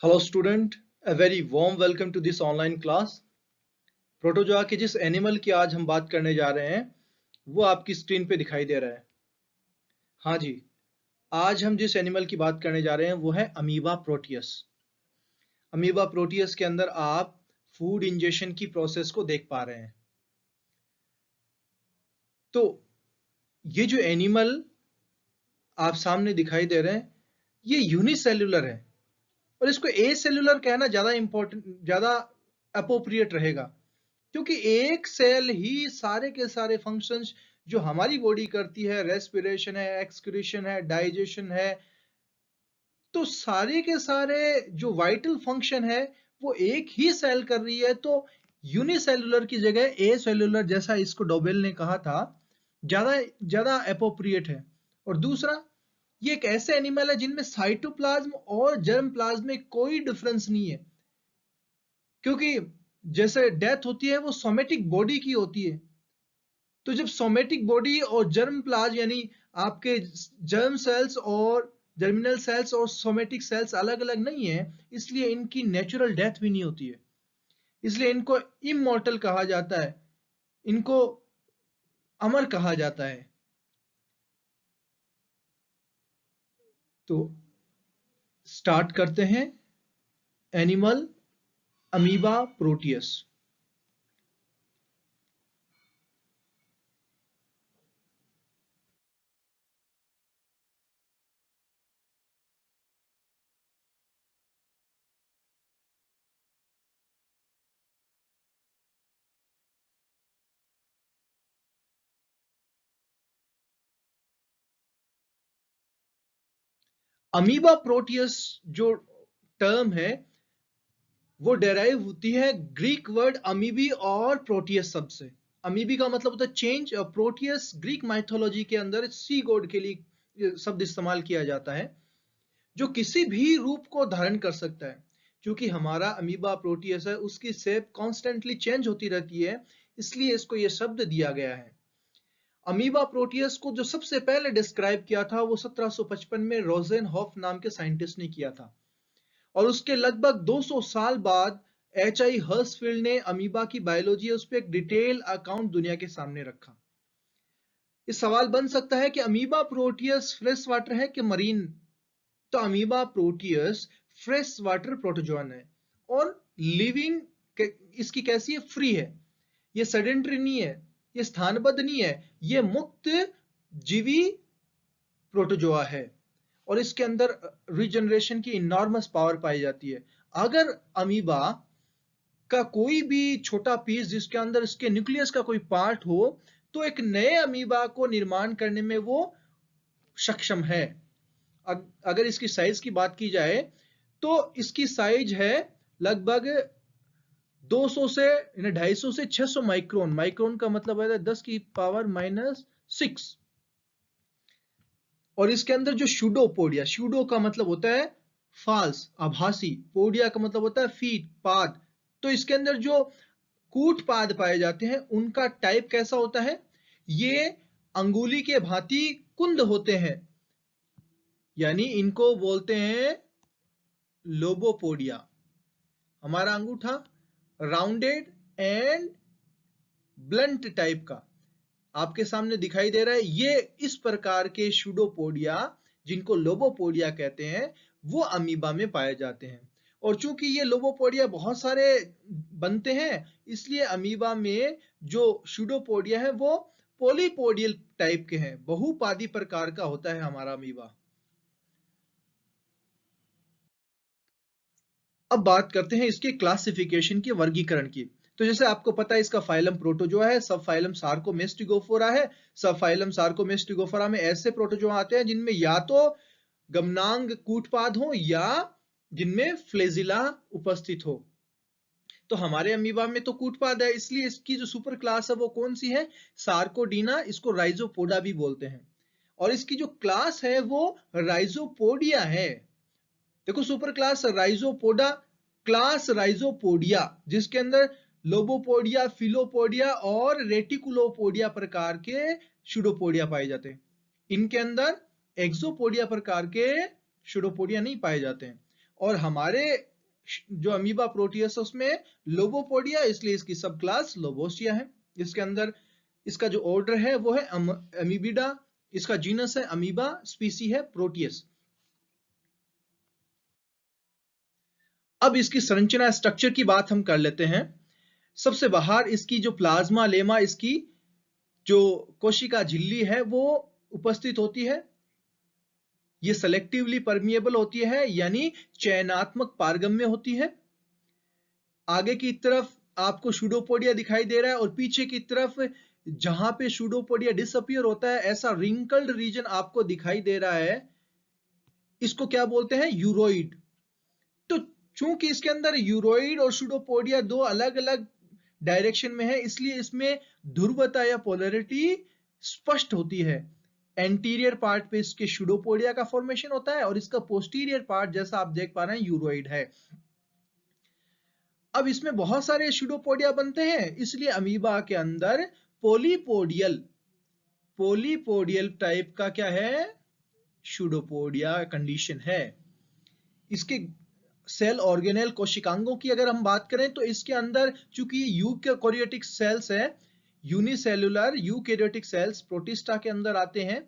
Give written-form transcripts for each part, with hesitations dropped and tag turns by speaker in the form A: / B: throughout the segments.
A: Hello student, a very warm welcome to this online class. Protozoa के जिस animal की आज हम बात करने जा रहे हैं वो आपकी स्क्रीन पे दिखाई दे रहा है। हाँ जी, आज हम जिस एनिमल की बात करने जा रहे हैं वो है अमीबा प्रोटियस। अमीबा प्रोटियस के अंदर आप फूड इंजेशन की प्रोसेस को देख पा रहे हैं। तो ये जो एनिमल आप सामने दिखाई दे रहे हैं ये यूनिसेल्युलर है और इसको ए सेल्युलर कहना ज्यादा अप्रोप्रिएट रहेगा, क्योंकि एक सेल ही सारे के सारे फंक्शंस जो हमारी बॉडी करती है, रेस्पिरेशन है, एक्सक्रीशन है, डाइजेशन है, तो सारे के सारे जो वाइटल फंक्शन है वो एक ही सेल कर रही है। तो यूनिसेल्युलर की जगह ए सेल्युलर, जैसा इसको डोबेल ने कहा था, ज्यादा ज्यादा अप्रोप्रिएट है। और दूसरा, ये एक ऐसे एनिमल है जिनमें साइटोप्लाज्म और जर्म प्लाज्म में कोई डिफरेंस नहीं है, क्योंकि जैसे डेथ होती है वो सोमेटिक बॉडी की होती है। तो जब सोमेटिक बॉडी और जर्म प्लाज्म यानी आपके जर्म सेल्स और जर्मिनल सेल्स और सोमेटिक सेल्स अलग अलग नहीं है, इसलिए इनकी नेचुरल डेथ भी नहीं होती है, इसलिए इनको इमॉर्टल कहा जाता है, इनको अमर कहा जाता है। तो स्टार्ट करते हैं animal amoeba Proteus. Amoeba Proteus जो टर्म है वो डेराइव होती है ग्रीक वर्ड अमीबी और प्रोटियस शब्द से। अमीबी का मतलब होता है चेंज, और प्रोटियस ग्रीक माइथोलॉजी के अंदर सी गॉड के लिए शब्द इस्तेमाल किया जाता है, जो किसी भी रूप को धारण कर सकता है। क्योंकि हमारा अमीबा प्रोटियस है उसकी शेप कॉन्स्टेंटली चेंज होती रहती है, इसलिए इसको ये शब्द दिया गया है। अमीबा प्रोटियस को जो सबसे पहले डिस्क्राइब किया था वो 1755 में रोजेनहॉफ नाम के साइंटिस्ट ने किया था, और उसके लगभग 200 साल बाद H.I. हर्सफील्ड ने अमीबा की बायोलॉजी उस पर एक डिटेल अकाउंट दुनिया के सामने रखा। इस सवाल बन सकता है कि अमीबा प्रोटियस फ्रेश वाटर है कि मरीन। तो amoeba Proteus fresh water protozoan है और लिविंग इसकी कैसी है, फ्री है। ये सेडेंटरी नहीं है, ये स्थानबद्ध नहीं है, ये मुक्त जीवी प्रोटोजोआ है, और इसके अंदर रीजनरेशन की इनॉर्मस पावर पाई जाती है। अगर अमीबा का कोई भी छोटा पीस जिसके अंदर इसके न्यूक्लियस का कोई पार्ट हो तो एक नए अमीबा को निर्माण करने में वो सक्षम है। अगर इसकी साइज की बात की जाए तो इसकी साइज है लगभग 200 से 250 से 600 माइक्रोन। माइक्रोन का मतलब है 10 की पावर -6। और इसके अंदर जो शूडोपोडिया, शूडो का मतलब होता है फाल्स, आभासी, पोडिया का मतलब होता है फीट, पाद। तो इसके अंदर जो कूट पाद पाए जाते हैं उनका टाइप कैसा होता है, ये अंगुली के भांति कुंद होते हैं, यानी इनको बोलते हैं लोबोपोडिया। हमारा अंगूठा राउंडेड एंड ब्लंट टाइप का आपके सामने दिखाई दे रहा है। ये इस प्रकार के शूडोपोडिया जिनको लोबोपोडिया कहते हैं वो अमीबा में पाए जाते हैं। और चूंकि ये लोबोपोडिया बहुत सारे बनते हैं, इसलिए अमीबा में जो शूडोपोडिया है वो पॉलीपोडियल टाइप के हैं, बहुपादी प्रकार का होता है हमारा अमीबा। अब बात करते हैं इसके क्लासिफिकेशन की, वर्गीकरण की। तो जैसे आपको पता है इसका फाइलम प्रोटोजोआ है, सब फाइलम सार्कोमेस्टिगोफोरा है। सब फाइलम सार्कोमेस्टिगोफोरा में ऐसे प्रोटोजोआ आते हैं जिनमें या तो गमनांग कूटपाद हो या जिनमें फ्लेजिला उपस्थित हो। तो हमारे अमीबा में तो कूटपाद है, इसलिए इसकी जो सुपर क्लास है वो कौन सी है, सार्कोडीना। इसको राइजोपोडा भी बोलते हैं, और इसकी जो क्लास है वो राइजोपोडिया है। देखो, सुपर क्लास राइजोपोडा, क्लास राइजोपोडिया, जिसके अंदर लोबोपोडिया, फिलोपोडिया और रेटिकुलोपोडिया प्रकार के शूडोपोडिया पाए जाते हैं। इनके अंदर एक्सोपोडिया प्रकार के शूडोपोडिया नहीं पाए जाते हैं। और हमारे जो अमीबा प्रोटियस उसमें लोबोपोडिया, इसलिए इसकी सब क्लास लोबोसिया है। इसके अंदर इसका जो ऑर्डर है वो है अमीबिडा, इसका जीनस है अमीबा, स्पीसी है प्रोटियस। अब इसकी संरचना स्ट्रक्चर की बात हम कर लेते हैं। सबसे बाहर इसकी जो प्लाज्मा लेमा, इसकी जो कोशिका झिल्ली है वो उपस्थित होती है। ये सेलेक्टिवली परमिएबल होती है, यानी चयनात्मक पारगम्य होती है। आगे की तरफ आपको सूडोपोडिया दिखाई दे रहा है और पीछे की तरफ जहां पे सूडोपोडिया डिसअपियर होता है ऐसा रिंकल्ड रीजन आपको दिखाई दे रहा है, इसको क्या बोलते हैं? यूरोइड। तो चूंकि इसके अंदर यूरोइड और सूडोपोडिया दो अलग अलग डायरेक्शन में है, इसलिए इसमें ध्रुवता या पोलैरिटी स्पष्ट होती है। एंटीरियर पार्ट पे इसके सूडोपोडिया का फॉर्मेशन होता है और इसका पोस्टीरियर पार्ट जैसा आप देख पा रहे हैं यूरोइड है। अब इसमें बहुत सारे सूडोपोडिया बनते हैं, इसलिए अमीबा के अंदर पोलीपोडियल टाइप का क्या है? सूडोपोडिया कंडीशन है। इसके सेल ऑर्गेनेल कोशिकांगों की अगर हम बात करें तो इसके अंदर चूंकि यूकैरियोटिक सेल्स है, यूनिसेलुलर यूकैरियोटिक सेल्स प्रोटिस्टा के अंदर आते हैं,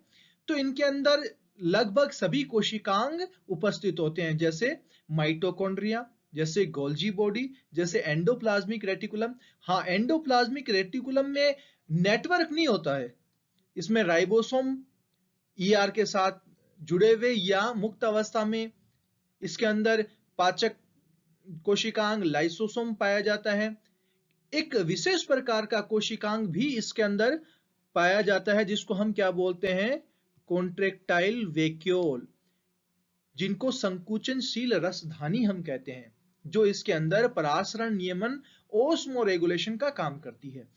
A: तो इनके अंदर लगभग सभी कोशिकांग उपस्थित होते हैं, जैसे माइटोकॉन्ड्रिया, जैसे गोल्जी बॉडी, जैसे एंडोप्लाज्मिक रेटिकुलम। हाँ, एंडोप्लाज्मिक रेटिकुलम में नेटवर्क नहीं होता है, इसमें राइबोसोम ईआर के साथ जुड़े हुए या मुक्त अवस्था में। इसके अंदर पाचक कोशिकांग लाइसोसोम पाया जाता है। एक विशेष प्रकार का कोशिकांग भी इसके अंदर पाया जाता है जिसको हम क्या बोलते हैं? कॉन्ट्रेक्टाइल वैक्यूल, जिनको संकुचनशील रसधानी हम कहते हैं, जो इसके अंदर परासरण नियमन ओस्मो रेगुलेशन का काम करती है।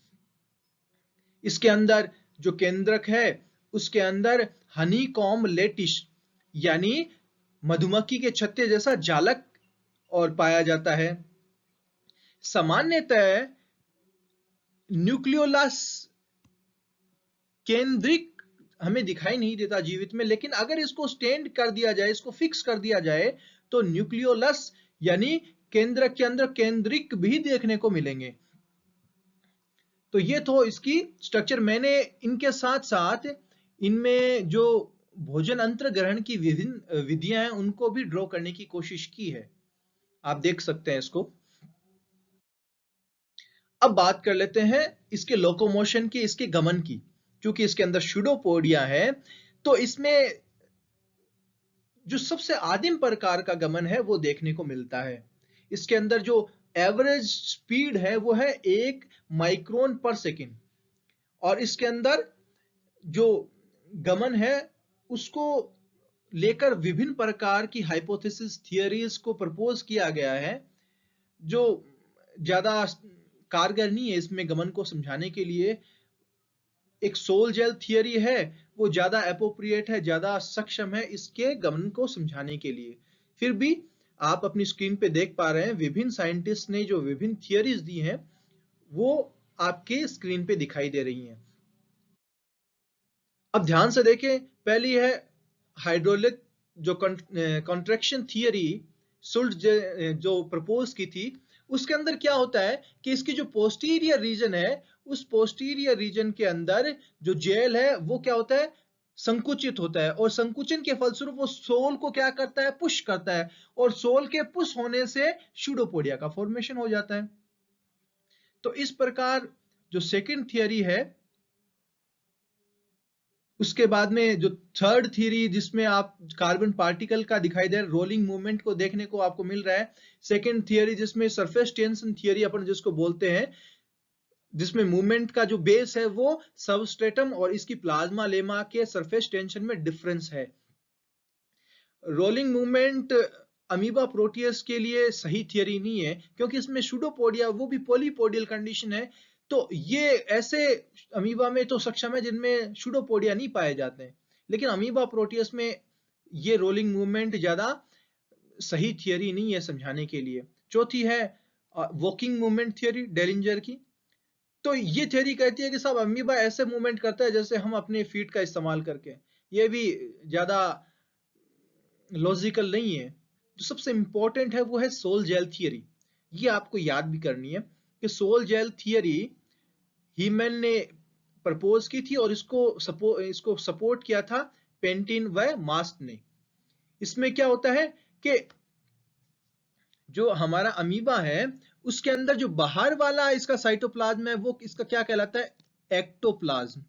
A: इसके अंदर जो केंद्रक है उसके अंदर हनीकॉम्ब लेटिस यानी मधुमक्खी के छत्ते जैसा जालक और पाया जाता है। सामान्यतः न्यूक्लियोलस केंद्रिक हमें दिखाई नहीं देता जीवित में, लेकिन अगर इसको स्टेंड कर दिया जाए, इसको फिक्स कर दिया जाए, तो न्यूक्लियोलस यानी केंद्रक के अंदर केंद्रिक भी देखने को मिलेंगे। तो ये तो इसकी स्ट्रक्चर। मैंने इनके साथ साथ इनमें जो भोजन अंतर ग्रहण की विभिन्न विधियां हैं उनको भी ड्रॉ करने की कोशिश की है, आप देख सकते हैं इसको। अब बात कर लेते हैं इसके लोकोमोशन की, इसके गमन की। क्योंकि इसके अंदर सूडोपोडिया है तो इसमें जो सबसे आदिम प्रकार का गमन है वो देखने को मिलता है। इसके अंदर जो एवरेज स्पीड है वो है 1 माइक्रोन पर सेकेंड, और इसके अंदर जो गमन है उसको लेकर विभिन्न प्रकार की हाइपोथेसिस थियरीज को प्रपोज किया गया है, जो ज्यादा कारगर नहीं है इसमें गमन को समझाने के लिए। एक सोल जेल थियरी है, वो ज्यादा एप्रोप्रिएट है, ज्यादा सक्षम है इसके गमन को समझाने के लिए। फिर भी आप अपनी स्क्रीन पे देख पा रहे हैं विभिन्न साइंटिस्ट ने जो विभिन्न थियरीज दी हैं वो आपके स्क्रीन पे दिखाई दे रही हैं। अब ध्यान से देखें, पहली है हाइड्रोलिक जो कॉन्ट्रैक्शन थियरी सुल्ट जो प्रपोज की थी, उसके अंदर क्या होता है कि इसकी जो पोस्टीरियर रीजन है उस पोस्टीरियर रीजन के अंदर जो जेल है वो क्या होता है? संकुचित होता है, और संकुचन के फलस्वरूप वो सोल को क्या करता है? पुश करता है, और सोल के पुश होने से सूडोपोडिया का फॉर्मेशन हो जाता है। तो इस प्रकार जो सेकंड थियरी है, उसके बाद में जो थर्ड थियरी जिसमें आप कार्बन पार्टिकल का दिखाई दे रहा है, रोलिंग मूवमेंट को देखने को आपको मिल रहा है। सेकंड थियरी जिसमें सरफेस टेंशन थियरी अपन जिसको बोलते हैं, जिसमें मूवमेंट का जो बेस है वो सबस्ट्रेटम और इसकी प्लाज्मा लेमा के सरफेस टेंशन में डिफरेंस है। रोलिंग मूवमेंट अमीबा प्रोटियस के लिए सही थियरी नहीं है, क्योंकि इसमें सूडोपोडिया वो भी पॉलीपोडियल कंडीशन है, तो ये ऐसे अमीबा में तो सक्षम है जिनमें सूडोपोडिया नहीं पाए जाते हैं, लेकिन अमीबा प्रोटियस में ये रोलिंग मूवमेंट ज्यादा सही थियरी नहीं है समझाने के लिए। चौथी है वॉकिंग मूवमेंट थियरी डेलिंजर की। तो ये थियरी कहती है कि साहब अमीबा ऐसे मूवमेंट करता है जैसे हम अपने फीट का इस्तेमाल करके। ये भी ज्यादा लॉजिकल नहीं है। जो सबसे इंपॉर्टेंट है वो है सोल जेल थियरी। ये आपको याद भी करनी है कि सोल जेल थियरी हीमैन ने प्रपोज की थी और इसको सपोर्ट किया था पेंटिन व मास्ट ने। इसमें क्या होता है कि जो हमारा अमीबा है उसके अंदर जो बाहर वाला इसका साइटोप्लाज्म है वो इसका क्या कहलाता है, एक्टोप्लाज्म,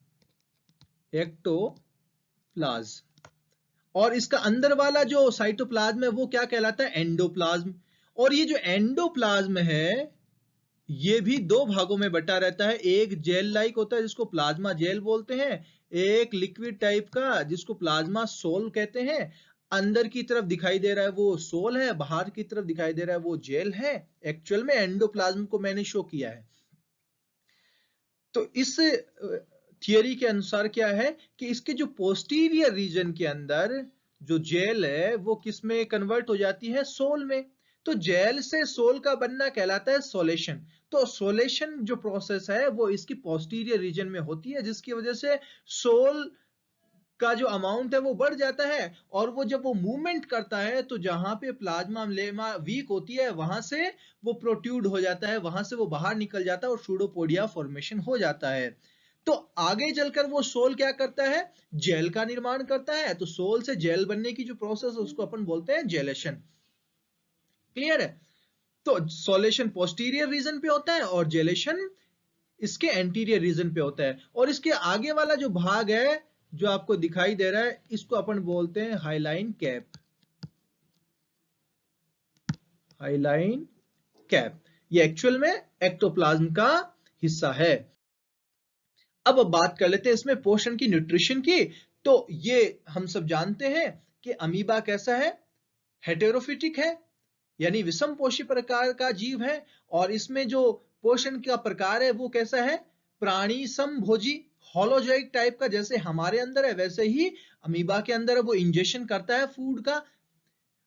A: एक्टोप्लाज्म। और इसका अंदर वाला जो साइटोप्लाज्म है वो क्या कहलाता है, एंडोप्लाज्म। और ये जो एंडोप्लाज्म है ये भी दो भागों में बटा रहता है, एक जेल लाइक होता है जिसको प्लाज्मा जेल बोलते हैं, एक लिक्विड टाइप का जिसको प्लाज्मा सोल कहते हैं। अंदर की तरफ दिखाई दे रहा है वो सोल है, बाहर की तरफ दिखाई दे रहा है वो जेल है। एक्चुअल में एंडोप्लाज्म को मैंने शो किया है। तो इस थियरी के अनुसार क्या है कि इसके जो पोस्टीरियर रीजन के अंदर जो जेल है वो किस में कन्वर्ट हो जाती है, सोल में। तो जेल से सोल का बनना कहलाता है सोलेशन। तो सोलेशन जो प्रोसेस है वो इसकी पोस्टीरियर रीजन में होती है, जिसकी वजह से सोल का जो अमाउंट है वो बढ़ जाता है। और वो जब वो मूवमेंट करता है तो जहां पे प्लाज्मा लेमा वीक होती है वहां से वो प्रोट्यूड हो जाता है, वहां से वो बाहर निकल जाता है और सूडोपोडिया फॉर्मेशन हो जाता है। तो आगे चलकर वो सोल क्या करता है, जेल का निर्माण करता है। तो सोल से जेल बनने की जो प्रोसेस है उसको अपन बोलते हैं जेलेशन। क्लियर है? तो सोलेशन पोस्टीरियर रीजन पे होता है और जेलेशन इसके एंटीरियर रीजन पे होता है। और इसके आगे वाला जो भाग है जो आपको दिखाई दे रहा है इसको अपन बोलते हैं हाइलाइन कैप, हाइलाइन कैप। ये एक्चुअल में एक्टोप्लाज्म का हिस्सा है। अब बात कर लेते हैं इसमें पोषण की, न्यूट्रिशन की। तो ये हम सब जानते हैं कि अमीबा कैसा है, हेटेरोफिटिक है, यानी विषम पोषी प्रकार का जीव है। और इसमें जो पोषण का प्रकार है वो कैसा है, प्राणी समभोजी, होलोजोइक टाइप का। जैसे हमारे अंदर है वैसे ही अमीबा के अंदर है, वो इंजेक्शन करता है फूड का।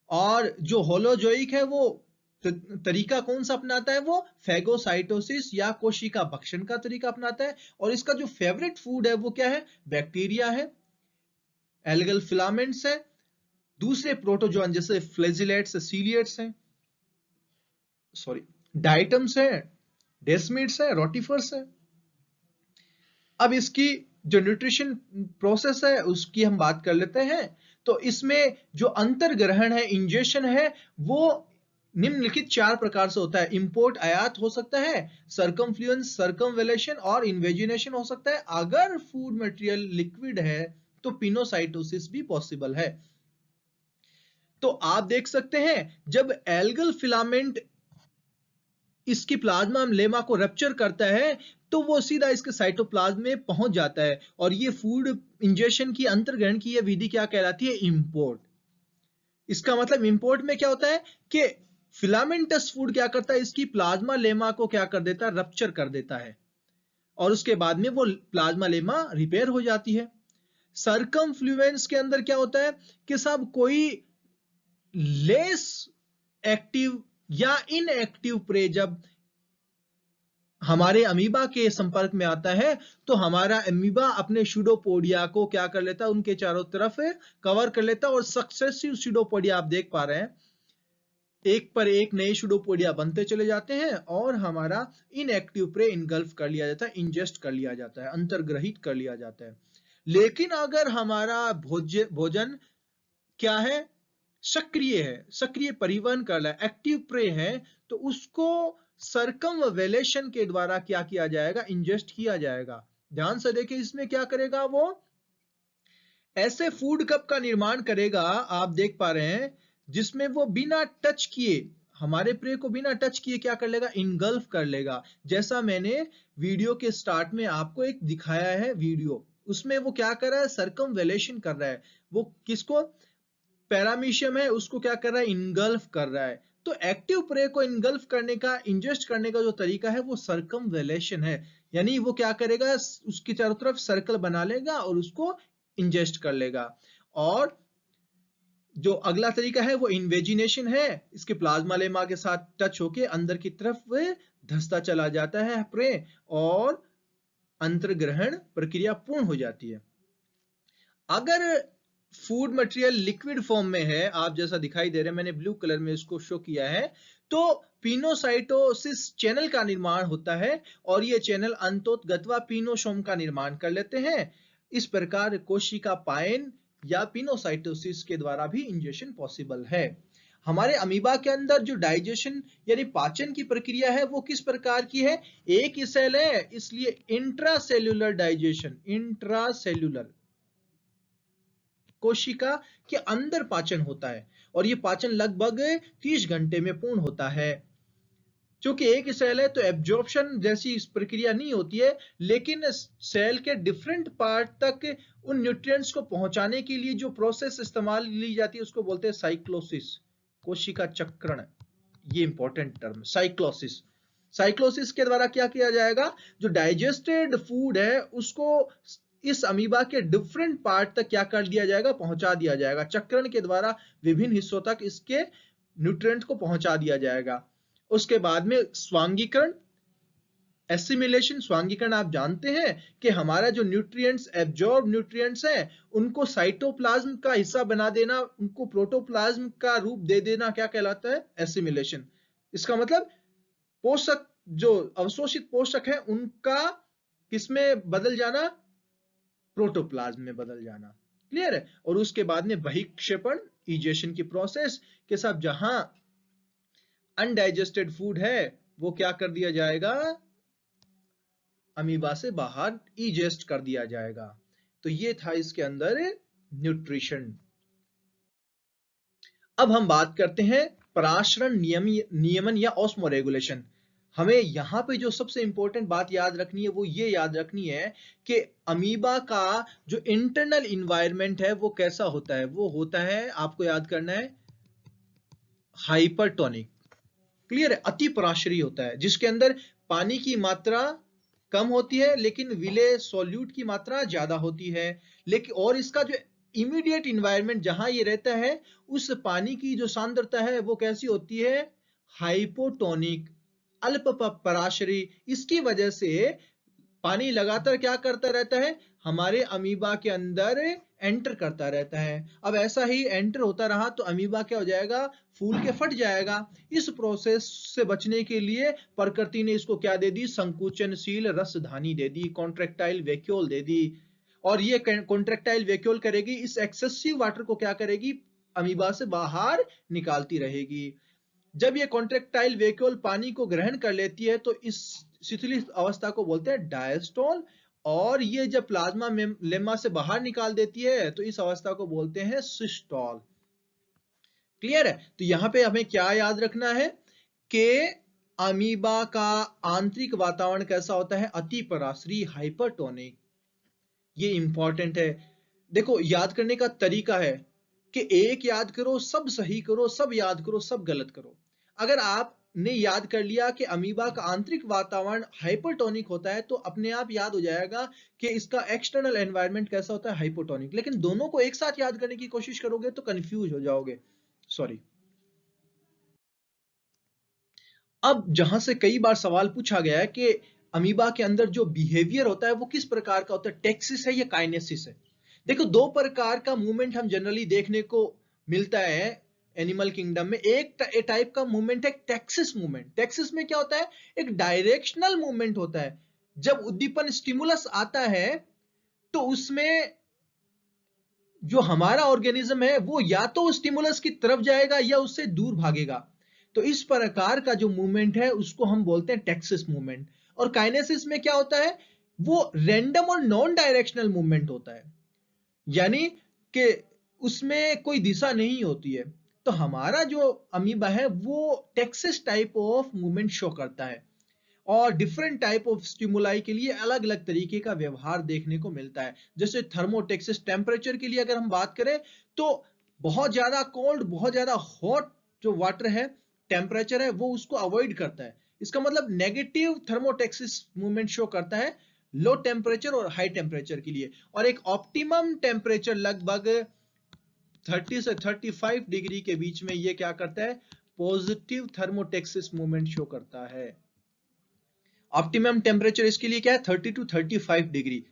A: और जो होलोजोइक है वो तरीका कौन सा अपनाता है, वो फैगोसाइटोसिस या कोशिका भक्षण का तरीका अपनाता है। और इसका जो फेवरेट फूड है वो क्या है, बैक्टीरिया है, एल्गल फिलामेंट्स है, दूसरे प्रोटोजोन जैसे फ्लैजिलेट्स, सीलिएट्स हैं, सॉरी डाइटम्स है, डेस्मिड्स है, रोटिफर्स है। अब इसकी जो न्यूट्रिशन प्रोसेस है उसकी हम बात कर लेते हैं। तो इसमें जो अंतर्ग्रहण है, इंजेक्शन है, वो निम्नलिखित चार प्रकार से होता है। इंपोर्ट आयात हो सकता है, सर्कमफ्लुएंस सर्कमवेलेशन और इन्वेजिनेशन हो सकता है। अगर फूड मटेरियल लिक्विड है तो पिनोसाइटोसिस भी पॉसिबल है। तो आप देख सकते हैं जब एल्गल फिलामेंट इसकी प्लाज्मा लेमा को रप्चर करता है तो वो सीधा इसके साइटोप्लाज्म में पहुंच जाता है। और ये फूड इंजेक्शन की, अंतर्ग्रहण की यह विधि क्या कहलाती है, इंपोर्ट। इसका मतलब इंपोर्ट में क्या होता है कि फिलामेंटस फूड क्या करता है, इसकी प्लाज्मा लेमा को क्या कर देता है, रप्चर कर देता है। और उसके बाद में वो प्लाज्मा लेमा रिपेयर हो जाती है। सर्कमफ्लुएंस के अंदर क्या होता है कि साहब कोई लेस एक्टिव या इनएक्टिव प्रे जब हमारे अमीबा के संपर्क में आता है तो हमारा अमीबा अपने सूडोपोडिया को क्या कर लेता है, उनके चारों तरफ कवर कर लेता है। और सक्सेसिव सूडोपोडिया आप देख पा रहे हैं, एक पर एक नए सूडोपोडिया बनते चले जाते हैं और हमारा इनएक्टिव प्रे इनगल्फ कर लिया जाता है, इंजेस्ट कर लिया जाता है, अंतर्ग्रहित कर लिया जाता है। लेकिन अगर हमारा भोजन क्या है, सक्रिय है, सक्रिय परिवहन कर रहा है, एक्टिव प्रे है, तो उसको सर्कमवेलेशन के द्वारा क्या किया जाएगा, इंजेस्ट किया जाएगा। ध्यान से देखिए इसमें क्या करेगा, वो ऐसे फूड कप का निर्माण करेगा, आप देख पा रहे हैं, जिसमें वो बिना टच किए, हमारे प्रे को बिना टच किए क्या कर लेगा, इनगल्फ कर लेगा। जैसा मैंने वीडियो के स्टार्ट में आपको एक दिखाया है वीडियो, उसमें वो क्या कर रहा है, सर्कमवेलेशन कर रहा है। वो किसको, पैरामीशियम है उसको क्या कर रहा है, इनगल्फ कर रहा है। तो एक्टिव प्रे को इनगल्फ करने का, इंजेस्ट करने का जो तरीका है वो सर्कमवेलेशन है। यानी वो क्या करेगा, उसकी चारों तरफ सर्कल बना लेगा और उसको इंजेस्ट कर लेगा। और जो अगला तरीका है वो इन्वेजिनेशन है, इसके प्लाज्मा लेमा के साथ टच होके अंदर की तरफ धंसता चला जाता है प्रे और अंतर्ग्रहण प्रक्रिया पूर्ण हो जाती है। अगर फूड मटेरियल लिक्विड फॉर्म में है, आप जैसा दिखाई दे रहे हैं, मैंने ब्लू कलर में इसको शो किया है, तो पिनोसाइटोसिस चैनल का निर्माण होता है और ये चैनल अंतोतगत्वा पिनोसोम का निर्माण कर लेते हैं। इस प्रकार कोशिका पायन या पिनोसाइटोसिस के द्वारा भी इंजेक्शन पॉसिबल है। हमारे अमीबा के अंदर जो डाइजेशन यानी पाचन की प्रक्रिया है वो किस प्रकार की है? एक ही सेल है, इसलिए इंट्रासेल्यूलर डाइजेशन, इंट्रासेल्यूलर कोशिका के अंदर पाचन होता है और ये पाचन लगभग 30 घंटे में पूर्ण होता है। क्योंकि एक ही सेल है तो एब्जॉर्प्शन जैसी इस प्रक्रिया नहीं होती है, लेकिन सेल के डिफरेंट पार्ट तक उन न्यूट्रिएंट्स को पहुंचाने के लिए जो प्रोसेस इस्तेमाल ली जाती है उसको बोलते हैं साइक्लोसिस, कोशिका चक्रण। ये इंपॉर्टेंट टर्म, साइक्लोसिस। साइक्लोसिस के द्वारा क्या किया जाएगा? जो डाइजेस्टेड फूड है उसको इस अमीबा के डिफरेंट पार्ट तक क्या कर दिया जाएगा? पहुंचा दिया जाएगा। चक्रण के द्वारा विभिन्न हिस्सों तक इसके न्यूट्रिएंट को पहुंचा दिया जाएगा। उसके बाद में स्वांगीकरण, एसिमिलेशन। स्वांगीकरण आप जानते हैं कि हमारा जो न्यूट्रिएंट्स, एब्जॉर्ब न्यूट्रिएंट्स हैं, उनको साइटोप्लाज्म का हिस्सा बना देना, उनको प्रोटोप्लाज्म का रूप दे देना, क्या कहलाता है? एसिमिलेशन। इसका मतलब पोषक, जो अवशोषित पोषक है उनका किसमें बदल जाना? प्रोटोप्लाज्म में बदल जाना। क्लियर है? और उसके बाद में बहिक्षेपण, इजेशन की प्रोसेस के साथ जहां अनडाइजेस्टेड फूड है वो क्या कर दिया जाएगा? अमीबा से बाहर इजेस्ट कर दिया जाएगा। तो ये था इसके अंदर न्यूट्रिशन। अब हम बात करते हैं पराशरण नियमन या ऑस्मोरेगुलेशन। हमें यहां पे जो सबसे इंपॉर्टेंट बात याद रखनी है वो ये याद रखनी है कि अमीबा का जो इंटरनल इन्वायरमेंट है वो कैसा होता है? वो होता है, आपको याद करना है, हाइपरटोनिक। क्लियर है? अति पराशरी होता है, जिसके अंदर पानी की मात्रा कम होती है लेकिन विलेय सॉल्यूट की मात्रा ज्यादा होती है। लेकिन और इसका जो इमीडिएट इन्वायरमेंट जहां ये रहता है, उस पानी की जो सांद्रता है वो कैसी होती है? हाइपोटोनिक, अल्प पराशरी। इसकी वजह से पानी लगातार क्या करता रहता है? हमारे अमीबा के अंदर एंटर करता रहता है। अब ऐसा ही एंटर होता रहा तो अमीबा क्या हो जाएगा? फूल के फट जाएगा। इस प्रोसेस से बचने के लिए प्रकृति ने इसको क्या दे दी? संकुचनशील रसधानी दे दी, कॉन्ट्रेक्टाइल वैक्यूल दे दी। और ये कॉन्ट्रेक्टाइल वैक्यूल करेगी, इस एक्सेसिव वाटर को क्या करेगी? अमीबा से बाहर निकालती रहेगी। जब ये कॉन्ट्रेक्टाइल वैक्यूल पानी को ग्रहण कर लेती है तो इस शिथिलित अवस्था को बोलते हैं डायस्टोल, और ये जब प्लाज्मा लेमा से बाहर निकाल देती है तो इस अवस्था को बोलते हैं सिस्टोल। क्लियर है? तो यहां पे हमें क्या याद रखना है कि अमीबा का आंतरिक वातावरण कैसा होता है? अति पराशरी, हाइपरटोनिक। ये इंपॉर्टेंट है। देखो, याद करने का तरीका है कि एक याद करो, सब सही करो, सब याद करो, सब गलत करो। अगर आपने याद कर लिया कि अमीबा का आंतरिक वातावरण हाइपरटोनिक होता है तो अपने आप याद हो जाएगा कि इसका एक्सटर्नल एनवायरनमेंट कैसा होता है? हाइपोटोनिक। लेकिन दोनों को एक साथ याद करने की कोशिश करोगे तो कंफ्यूज हो जाओगे। सॉरी। अब जहां से कई बार सवाल पूछा गया है कि अमीबा के अंदर जो बिहेवियर होता है वो किस प्रकार का होता है? टेक्सिस है या काइनेसिस है? देखो, दो प्रकार का मूवमेंट हम जनरली देखने को मिलता है एनिमल किंगडम में। एक टाइप का मूवमेंट है टेक्सिस मूवमेंट। टेक्सिस में क्या होता है? एक डायरेक्शनल मूवमेंट होता है। जब उद्दीपन स्टिमुलस आता है तो उसमें जो हमारा ऑर्गेनिज्म है वो या तो उस स्टिमुलस की तरफ जाएगा या उससे दूर भागेगा। तो इस प्रकार का जो मूवमेंट है उसको हम बोलते हैं टेक्सिस मूवमेंट। और काइनेसिस में क्या होता है? वो रैंडम और नॉन डायरेक्शनल मूवमेंट होता है, यानी कि उसमें कोई दिशा नहीं होती है। तो हमारा जो अमीबा है वो Texas type of movement show करता है और डिफरेंट टाइप ऑफ स्टिमुलाई के लिए अलग अलग तरीके का व्यवहार देखने को मिलता है। जैसे थर्मोटेक्सिस, टेम्परेचर के लिए अगर हम बात करें तो बहुत ज्यादा कोल्ड, बहुत ज्यादा हॉट जो वाटर है, टेम्परेचर है, वो उसको अवॉइड करता है। इसका मतलब नेगेटिव थर्मोटेक्सिस मूवमेंट शो करता है लो टेम्परेचर और हाई टेम्परेचर के लिए। और एक ऑप्टिमम टेम्परेचर लगभग 30 से 35 डिग्री के बीच में ये क्या करता है? पॉजिटिव थर्मोटेक्सिस मूवमेंट शो करता है। ऑप्टिमम टेम्परेचर इसके लिए क्या है? 30 टू 35 डिग्री।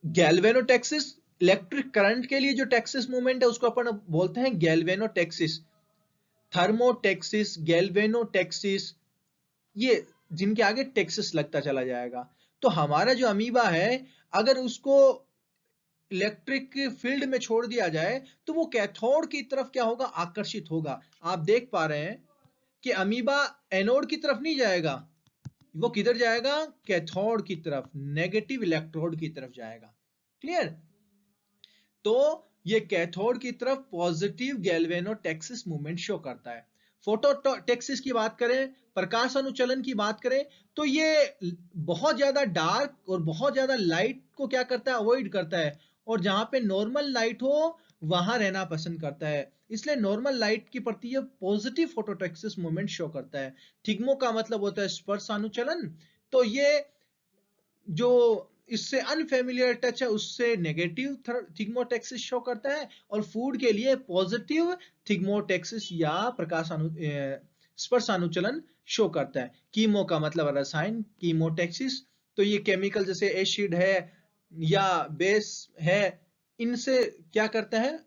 A: गैल्वेनोटेक्सिस इलेक्ट्रिक करंट के लिए जो टैक्सिस मूवमेंट है उसको अपन बोलते हैं गैल्वेनोटैक्सिस, थर्मोटैक्सिस, गैल्वेनोटैक्सिस, ये जिनके आगे टैक्सिस लगता चला जाएगा। तो हमारा जो अमीबा है, अगर उसको इलेक्ट्रिक फील्ड में छोड़ दिया जाए तो वो कैथोड की तरफ क्या होगा, आकर्षित होगा। आप देख पा रहे हैं कि अमीबा एनोड की तरफ नहीं जाएगा, वो किधर जाएगा, कैथोड की तरफ, नेगेटिव इलेक्ट्रोड की तरफ जाएगा। क्लियर? तो ये कैथोड की तरफ पॉजिटिव गैल्वेनोटैक्सिस मूवमेंट शो करता है। फोटोटैक्सिस की बात करें, प्रकाश अनुचलन की बात करें, तो ये बहुत ज्यादा डार्क और बहुत ज्यादा लाइट को क्या करता है, अवॉइड करता है, और जहां पे नॉर्मल लाइट हो वहां रहना पसंद करता है। इसलिए नॉर्मल लाइट के प्रति ये पॉजिटिव फोटोटैक्सिस मूवमेंट शो करता है। थिग्मो का मतलब होता है स्पर्श अनुचलन, तो ये जो इससे अनफेमिलियर टच है उससे नेगेटिव थिग्मोटैक्सिस शो करता है, और फूड के लिए पॉजिटिव थिग्मोटैक्सिस या स्पर्श अनुचलन शो करता है। कीमो का मतलब रसायन, कीमोटैक्सिस, तो ये केमिकल जैसे एसिड है या बेस है, इनसे क्या करता है,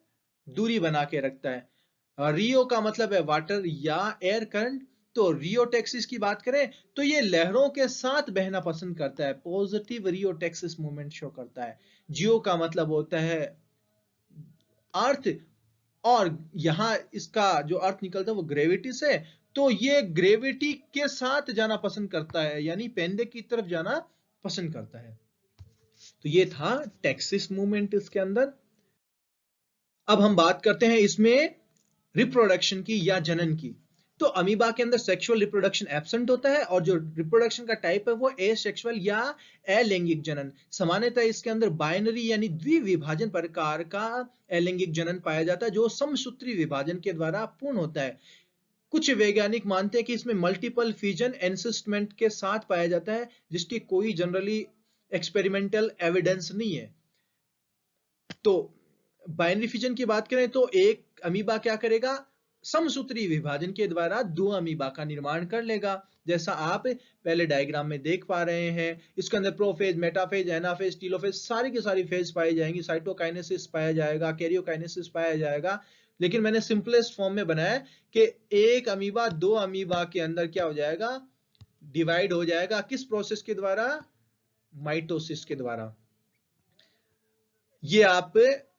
A: दूरी बना के रखता है। रियो का मतलब है वाटर या एयर करंट, तो रियोटैक्सिस की बात करें तो ये लहरों के साथ बहना पसंद करता है, पॉजिटिव रियोटैक्सिस मूवमेंट शो करता है। जियो का मतलब होता है अर्थ, और यहां इसका जो अर्थ निकलता है वो ग्रेविटी से, तो ये ग्रेविटी के साथ जाना पसंद करता है, यानी पेंदे की तरफ जाना पसंद करता है। तो ये था टैक्सिस मूवमेंट इसके अंदर। अब हम बात करते हैं इसमें रिप्रोडक्शन की या जनन की। तो अमीबा के अंदर सेक्सुअल रिप्रोडक्शन एब्सेंट होता है, और जो रिप्रोडक्शन का टाइप है वो एसेक्सुअल या अलैंगिक जनन। सामान्यतः इसके अंदर बाइनरी यानी द्विविभाजन प्रकार का अलैंगिक जनन पाया जाता है, जो समसूत्री विभाजन के द्वारा पूर्ण होता है। कुछ वैज्ञानिक मानते हैं कि इसमें मल्टीपल फिजन एनसिस्टमेंट के साथ पाया जाता है, जिसकी कोई जनरली एक्सपेरिमेंटल एविडेंस नहीं है। तो बाइनरी फिजन की बात करें तो एक अमीबा क्या करेगा, समसूत्री विभाजन के द्वारा दो अमीबा का निर्माण कर लेगा, जैसा आप पहले डायग्राम में देख पा रहे हैं। इसके अंदर प्रोफेज, मेटाफेज, एनाफेज, टीलोफेज, सारी की सारी फेज पाई जाएंगी, साइटोकाइनेसिस पाया जाएगा, कैरियोकाइनेसिस पाया जाएगा। लेकिन मैंने सिंपलेस्ट फॉर्म में बनाया कि एक अमीबा दो अमीबा के अंदर क्या हो जाएगा, डिवाइड हो जाएगा। किस प्रोसेस के द्वारा, माइटोसिस के द्वारा। ये आप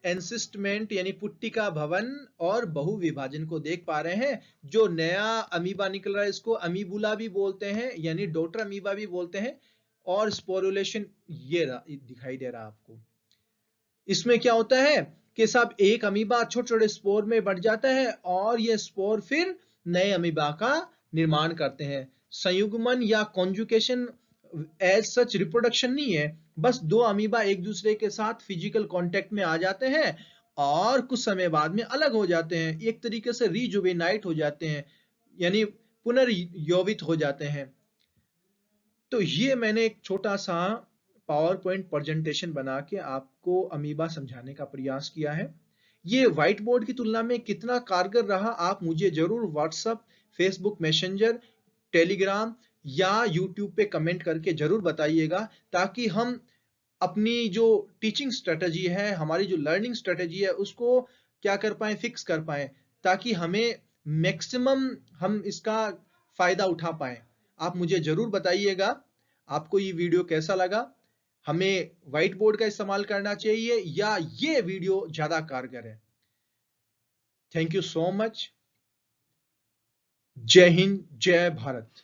A: एनसिस्टमेंट यानी पुट्टिका भवन और बहुविभाजन को देख पा रहे हैं। जो नया अमीबा निकल रहा है इसको अमीबुला भी बोलते हैं, यानी डॉटर अमीबा भी बोलते हैं, और स्पोरुलेशन ये दिखाई दे रहा है आपको। इसमें क्या होता है कि साहब एक अमीबा छोटे छोटे स्पोर में बढ़ जाता है, और ये स्पोर फिर नए अमीबा का निर्माण करते हैं। संयुग्मन या कॉन्जुकेशन एज सच रिप्रोडक्शन नहीं है, बस दो अमीबा एक दूसरे के साथ फिजिकल कांटेक्ट में आ जाते हैं और कुछ समय बाद में अलग हो जाते हैं, एक तरीके से रीजुवेनाइट हो जाते हैं, यानी पुनर्यौवित हो जाते हैं। तो ये मैंने एक छोटा सा पावर पॉइंट प्रेजेंटेशन बना के आपको अमीबा समझाने का प्रयास किया है। ये व्हाइट बोर्ड की तुलना में कितना कारगर रहा, आप मुझे जरूर व्हाट्सएप, फेसबुक मैसेंजर, टेलीग्राम या यूट्यूब पे कमेंट करके जरूर बताइएगा, ताकि हम अपनी जो टीचिंग स्ट्रेटजी है, हमारी जो लर्निंग स्ट्रेटजी है, उसको क्या कर पाए, फिक्स कर पाए, ताकि हमें मैक्सिमम हम इसका फायदा उठा पाए। आप मुझे जरूर बताइएगा आपको ये वीडियो कैसा लगा, हमें व्हाइट बोर्ड का इस्तेमाल करना चाहिए या ये वीडियो ज्यादा कारगर है। Thank you so much. जय हिंद, जय भारत।